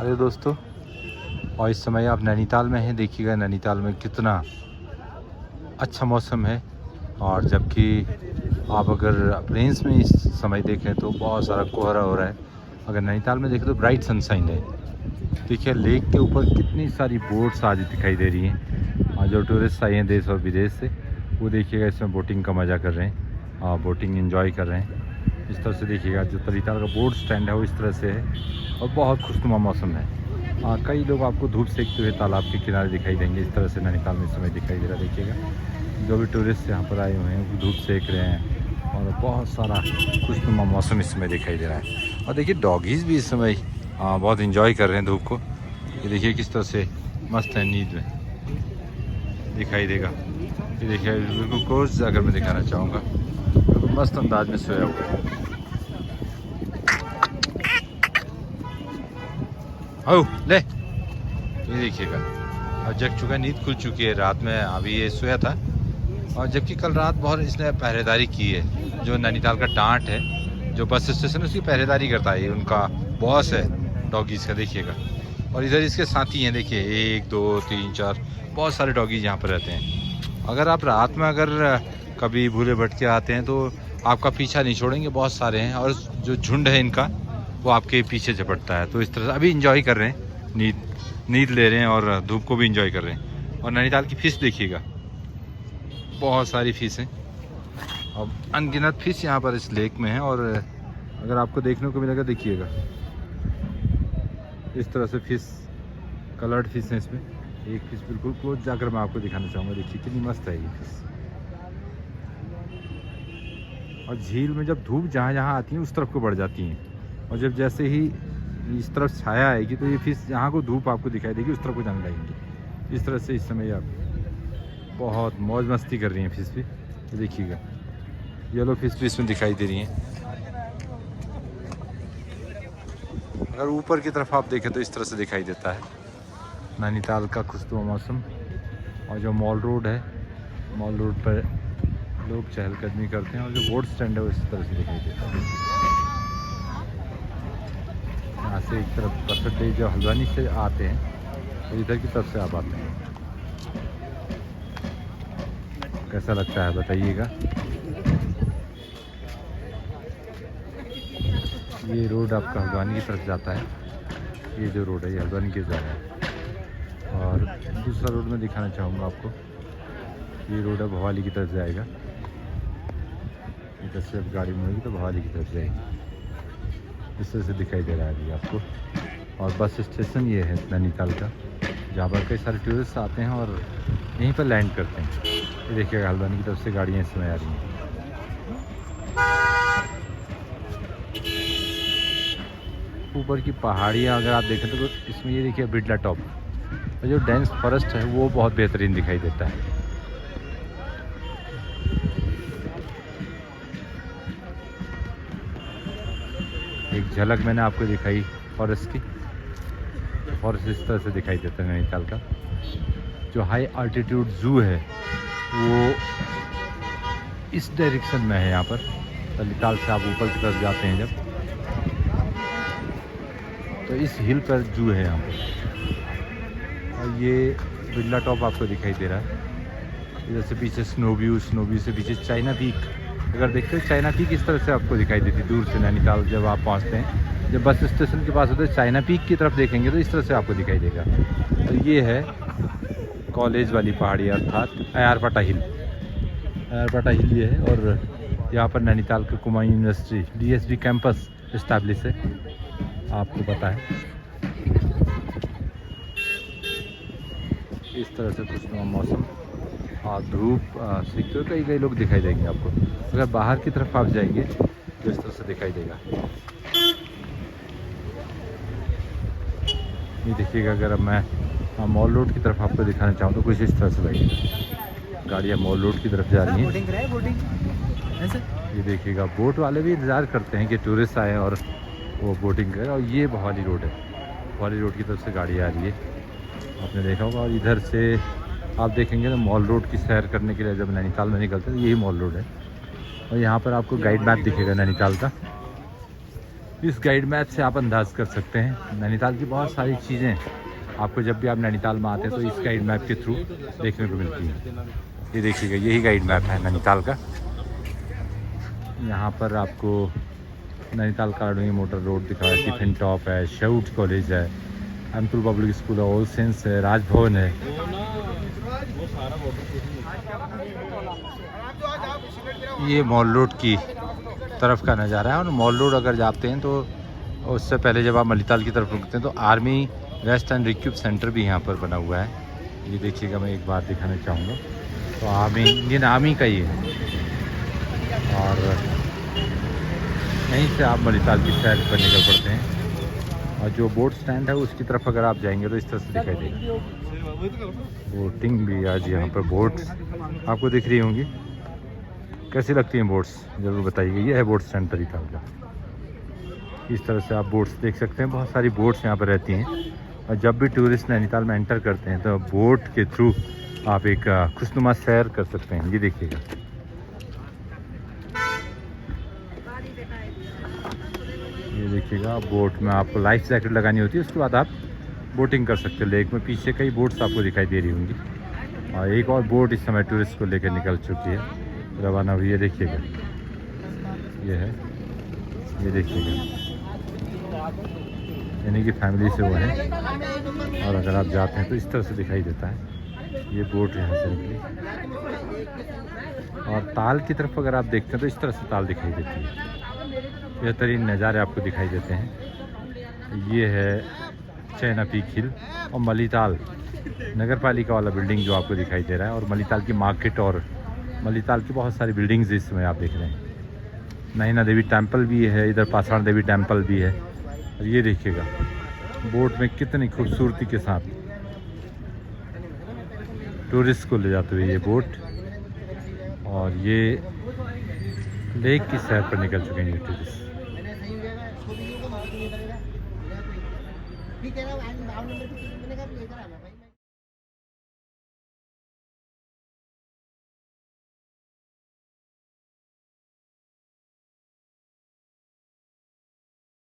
अरे दोस्तों, और इस समय आप नैनीताल में हैं। देखिएगा नैनीताल में कितना अच्छा मौसम है। और जबकि आप अगर प्लेन्स में इस समय देखें तो बहुत सारा कोहरा हो रहा है। अगर नैनीताल में देखें तो ब्राइट सनशाइन है। देखिए लेक के ऊपर कितनी सारी बोट्स आज दिखाई दे रही हैं। और जो टूरिस्ट आए हैं देश और विदेश से, वो देखिएगा इसमें बोटिंग का मज़ा कर रहे हैं और बोटिंग एंजॉय कर रहे हैं। इस तरह से देखिएगा जो नैनीताल का बोट स्टैंड है वो इस तरह से है और बहुत खुशनुमा मौसम है। कई लोग आपको धूप सेकते हुए तालाब के किनारे दिखाई देंगे। इस तरह से नैनीताल में इस समय दिखाई दे रहा है। देखिएगा जो भी टूरिस्ट यहाँ पर आए हुए हैं वो धूप सेक रहे हैं और बहुत सारा खुशनुमा मौसम इस समय दिखाई दे रहा है। और देखिए डॉगीज़ भी इस समय बहुत इंजॉय कर रहे हैं धूप को। ये देखिए किस तरह से मस्त है, नींद में दिखाई देगा। ये देखिए बिल्कुल क्लोज जाकर मैं दिखाना चाहूँगा, बिल्कुल मस्त अंदाज में सोया हुआ है। ओ ले, ये देखिएगा अब जग चुका, नींद खुल चुकी है। रात में अभी ये सोया था और जबकि कल रात बहुत इसने पहरेदारी की है। जो नैनीताल का डांट है, जो बस स्टेशन उसकी पहरेदारी करता है, ये उनका बॉस है डॉगीज़ का। देखिएगा और इधर इसके साथी हैं, देखिए 1 2 3 4 बहुत सारे डॉगीज़ यहाँ पर रहते हैं। अगर आप रात में अगर कभी भूले भटके आते हैं तो आपका पीछा नहीं छोड़ेंगे, बहुत सारे हैं। और जो झुंड है इनका वो आपके पीछे झपटता है। तो इस तरह से अभी इंजॉय कर रहे हैं, नींद ले रहे हैं और धूप को भी इंजॉय कर रहे हैं। और नैनीताल की फ़िश देखिएगा, बहुत सारी फ़िश हैं और अनगिनत फ़िश यहाँ पर इस लेक में है। और अगर आपको देखने को मिलेगा, देखिएगा इस तरह से फ़िश, कलर्ड फ़िश है इसमें। एक फ़िश बिल्कुल क्लोज जाकर मैं आपको दिखाना चाहूँगा। देखिए कितनी मस्त है ये फ़िश। और झील में जब धूप जहाँ जहाँ आती है उस तरफ को बढ़ जाती हैं, और जब जैसे ही इस तरफ छाया आएगी तो ये फिश जहाँ को धूप आपको दिखाई देगी उस तरफ को जाने लगेंगी। इस तरह से इस समय आप बहुत मौज मस्ती कर रही हैं फिश भी। तो देखिएगा येलो फिश भी इसमें दिखाई दे रही हैं। अगर ऊपर की तरफ आप देखें तो इस तरह से दिखाई देता है नैनीताल का खुशनुमा मौसम। और जो मॉल रोड है, मॉल रोड पर लोग चहलकदमी करते हैं और जो बोट स्टैंड है वो इस तरह से दिखाई देता है। यहाँ से एक तरफ परफेक्ट जो हल्द्वानी से आते हैं तो इधर की तरफ से आप आते हैं। कैसा लगता है बताइएगा। ये रोड आपका हल्द्वानी की तरफ जाता है। ये जो रोड है ये हल्द्वानी की जा रहा है। और दूसरा रोड में दिखाना चाहूँगा आपको, ये रोड है भवाली की तरफ जाएगा। इधर से अब गाड़ी मुड़ेगी तो भवाली की तरफ जाएगी। इस तरह से दिखाई दे रहा है अभी आपको। और बस स्टेशन ये है नैनीताल का, जहाँ पर कई सारे टूरिस्ट आते हैं और यहीं पर लैंड करते हैं। ये देखिएगा हल्द्वानी की तरफ से गाड़ियाँ इस समय आ रही हैं। ऊपर की पहाड़ियाँ अगर आप देखें तो इसमें ये देखिए बिरला टॉप, और जो डेंस फॉरेस्ट है वो बहुत बेहतरीन दिखाई देता है। एक झलक मैंने आपको दिखाई फॉरेस्ट की। फॉरेस्ट इस तरह से दिखाई देता है नैनीताल का। जो हाई अल्टीट्यूड ज़ू है वो इस डायरेक्शन में है। यहाँ पर नैनीताल से आप ऊपर की तरफ जाते हैं जब, तो इस हिल पर जू है यहाँ पर। और ये बिरला टॉप आपको दिखाई दे रहा है। इधर से पीछे स्नो व्यू से पीछे चाइना पीक। अगर देखते हो चाइना पीक इस तरह से आपको दिखाई देती दूर से नैनीताल। जब आप पहुँचते हैं, जब बस स्टेशन के पास होते हैं, चाइना पीक की तरफ देखेंगे तो इस तरह से आपको दिखाई देगा। और ये है कॉलेज वाली पहाड़ी, अर्थात अयारपाटा हिल। अयारपाटा हिल ये है। और यहाँ पर नैनीताल का Kumaon university DSB campus establish है, आपको पता है। इस तरह से खुशनुमा मौसम और धूप सीखते हुए कई लोग दिखाई देंगे आपको। अगर बाहर की तरफ आप जाएंगे तो इस तरह से दिखाई देगा। ये देखिएगा, अगर अब मैं मॉल रोड की तरफ आपको दिखाना चाहूँ तो कुछ इस तरह से लगेगा। गाड़ियाँ मॉल रोड की तरफ जा रही हैं। ये देखिएगा बोट वाले भी इंतज़ार करते हैं कि टूरिस्ट आए और वो बोटिंग करें। और ये भवाली रोड है, भवाली रोड की तरफ से गाड़ी आ रही है, आपने देखा होगा। और इधर से आप देखेंगे तो मॉल रोड की सैर करने के लिए जब नैनीताल में निकलते हैं तो यही मॉल रोड है। और यहाँ पर आपको गाइड मैप दिखेगा नैनीताल का। इस गाइड मैप से आप अंदाज़ कर सकते हैं नैनीताल की बहुत सारी चीज़ें आपको जब भी आप नैनीताल में आते हैं तो इस गाइड मैप के थ्रू देखने को मिलती हैं। ये देखिएगा, यही गाइड मैप है नैनीताल का। यहाँ पर आपको नैनीताल कालाडूंगी मोटर रोड दिखा है, टिफिन टॉप है, शाउट कॉलेज है, अनपुर पब्लिक स्कूल है, ऑल सेंस है, राजभवन है। ये मॉल रोड की तरफ का नज़ारा है। और मॉल रोड अगर जाते हैं तो उससे पहले जब आप मलीताल की तरफ रुकते हैं तो आर्मी रेस्ट एंड रिक्यूप सेंटर भी यहाँ पर बना हुआ है। ये देखिएगा, मैं एक बार दिखाना चाहूँगा। तो आर्मी, इंडियन आर्मी का ही है। और यहीं से आप मलीताल की सैर पर निकल पड़ते हैं। और जो बोट स्टैंड है उसकी तरफ अगर आप जाएंगे तो इस तरह से दिखाई देगा। बोटिंग भी आज यहाँ पर बोट्स आपको दिख रही होंगी। कैसी लगती हैं बोट्स, ज़रूर बताइएगा। ये है बोट स्टैंड नैनीताल का। इस तरह से आप बोट्स देख सकते हैं, बहुत सारी बोट्स यहाँ पर रहती हैं। और जब भी टूरिस्ट नैनीताल में एंटर करते हैं तो बोट के थ्रू आप एक खुशनुमा सैर कर सकते हैं। ये देखिएगा, ये देखिएगा, बोट में आपको लाइफ जैकेट लगानी होती है, उसके बाद आप बोटिंग कर सकते हैं लेक में। पीछे कई बोट्स आपको दिखाई दे रही होंगी। और एक और बोट इस समय टूरिस्ट को लेकर निकल चुकी है, रवाना हुई है। देखिएगा, ये है, ये देखिएगा, यानी कि फैमिली से वो है। और अगर आप जाते हैं तो इस तरह से दिखाई देता है। ये बोट यहाँ से निकली। और ताल की तरफ अगर आप देखते हैं तो इस तरह से ताल दिखाई देती है। बेहतरीन नज़ारे आपको दिखाई देते हैं। ये है चैना पीक हिल और मलीताल नगर पालिका वाला बिल्डिंग जो आपको दिखाई दे रहा है। और मलीताल की मार्केट और मलीताल की बहुत सारी बिल्डिंग्स इसमें आप देख रहे हैं। नैना देवी टेम्पल भी है, इधर पाषाण देवी टेम्पल भी है। और ये देखिएगा, बोट में कितनी खूबसूरती के साथ टूरिस्ट को ले जाते हुए ये बोट। और ये लेक की सैर पर निकल चुके हैं ये टूरिस्ट।